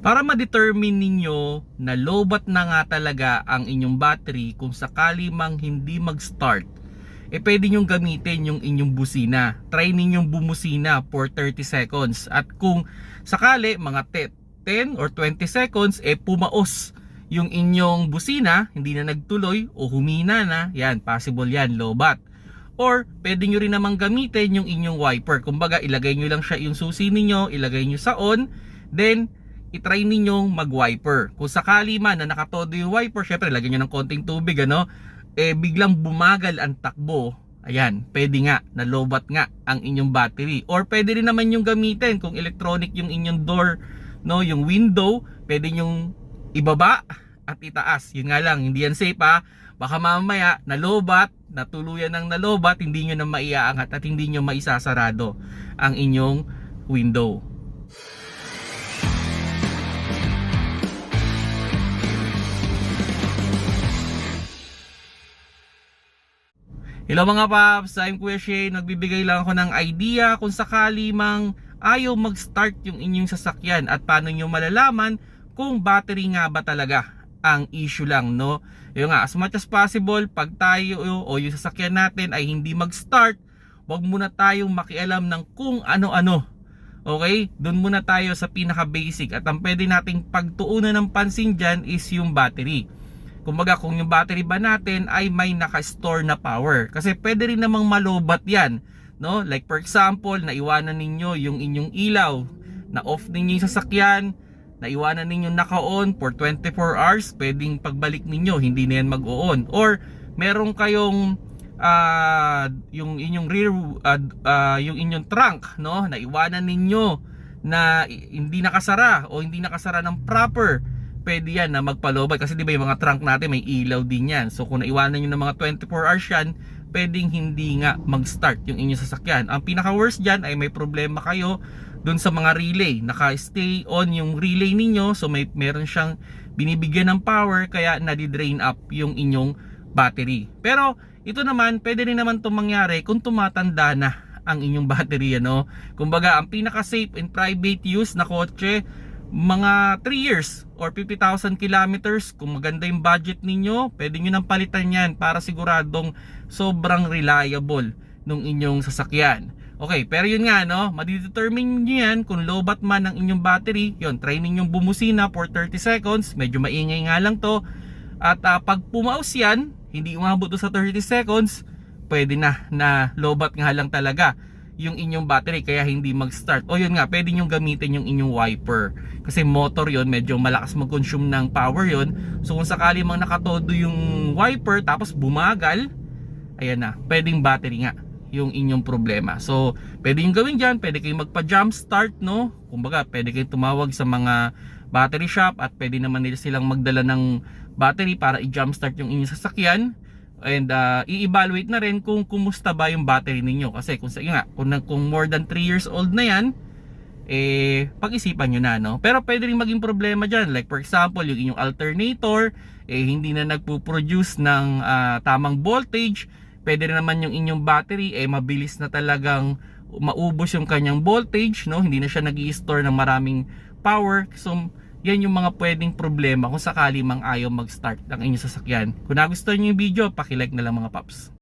Para ma-determine ninyo na lowbat na nga talaga ang inyong battery kung sakali mang hindi mag-start, pwede nyong gamitin yung inyong busina. Try ninyong bumusina for 30 seconds. At kung sakali mga 10 or 20 seconds, pumaos yung inyong busina, hindi na nagtuloy o humina na, yan, possible yan, lowbat. Or pwede nyo rin namang gamitin yung inyong wiper. Kumbaga ilagay nyo lang siya yung susi ninyo, ilagay nyo sa on, then itry ninyong mag-wiper. Kung sakali man na nakatodo yung wiper, syempre lagyan nyo ng konting tubig, biglang bumagal ang takbo, ayan, pwede nga na lowbat nga ang inyong battery. Or pwede rin naman yung gamitin kung electronic yung inyong door, yung window, pwede nyong ibaba at itaas. Yun nga lang, hindi yan safe baka mamaya nalobat, natuluyan ng nalobat, hindi nyo na maiaangat at hindi nyo maisasarado ang inyong window. Hello mga paps, I'm Kuya Shane. Nagbibigay lang ako ng idea kung sakali mang ayaw mag-start yung inyong sasakyan at paano nyo malalaman kung battery nga ba talaga ang issue lang, Yung nga, as much as possible, pag tayo o yung sasakyan natin ay hindi mag-start, wag muna tayong makialam ng kung ano-ano. Okay? Doon muna tayo sa pinaka-basic at ang pwede nating pagtuunan ng pansin dyan is yung battery. Kumbaga kung yung battery ba natin ay may naka-store na power. Kasi pwede rin namang malobat yan. Like for example, naiwanan ninyo yung inyong ilaw, na off ninyo yung sasakyan, naiwanan ninyo naka-on for 24 hours, pwedeng pagbalik ninyo hindi na yan mag-o-on. Or meron kayong yung inyong rear yung inyong trunk, naiwanan ninyo na hindi nakasara o hindi nakasara ng proper, pwede yan na magpalobat. Kasi di ba yung mga trunk natin may ilaw din yan. So kung naiwanan nyo ng mga 24 hours yan, pwedeng hindi nga mag-start yung inyong sasakyan. Ang pinaka worst dyan ay may problema kayo dun sa mga relay, naka-stay on yung relay ninyo, so meron siyang binibigyan ng power kaya nadi-drain up yung inyong battery. Pero ito naman, pwede rin naman itong mangyari kung tumatanda na ang inyong battery, Kumbaga ang pinaka-safe and private use na kotse, mga 3 years or 50,000 kilometers. Kung maganda yung budget ninyo, pwede nyo nang palitan yan para siguradong sobrang reliable nung inyong sasakyan. Okay, pero yun nga, madidetermine nyo yan kung lowbat man ang inyong battery. Yun, try ninyong bumusina for 30 seconds. Medyo maingay nga lang to. At pag pumaus yan, hindi umabot sa 30 seconds, pwede na lowbat nga lang talaga yung inyong battery kaya hindi mag-start. O yun nga, pwede nyo gamitin yung inyong wiper. Kasi motor yun, medyo malakas mag-consume ng power yun. So kung sakali mang nakatodo yung wiper tapos bumagal, ayan na, pwedeng battery nga yung inyong problema. So pwede yung gawin dyan, pwede kayong magpa-jump start, kumbaga pwede kayong tumawag sa mga battery shop at pwede naman nila silang magdala ng battery para i-jump start yung inyong sasakyan. And i-evaluate na rin kung kumusta ba yung battery ninyo. Kasi kung more than 3 years old na yan, pag-isipan nyo na, Pero pwede rin maging problema dyan. Like for example, yung inyong alternator hindi na nagpo-produce ng tamang voltage. Pwede rin naman yung inyong battery mabilis na talagang maubos yung kanyang voltage, Hindi na siya nag-i-store ng maraming power. So yan yung mga pwedeng problema kung sakali mang ayaw mag-start ang inyong sasakyan. Kung nagustuhan nyo yung video, paki-like na lang mga paps.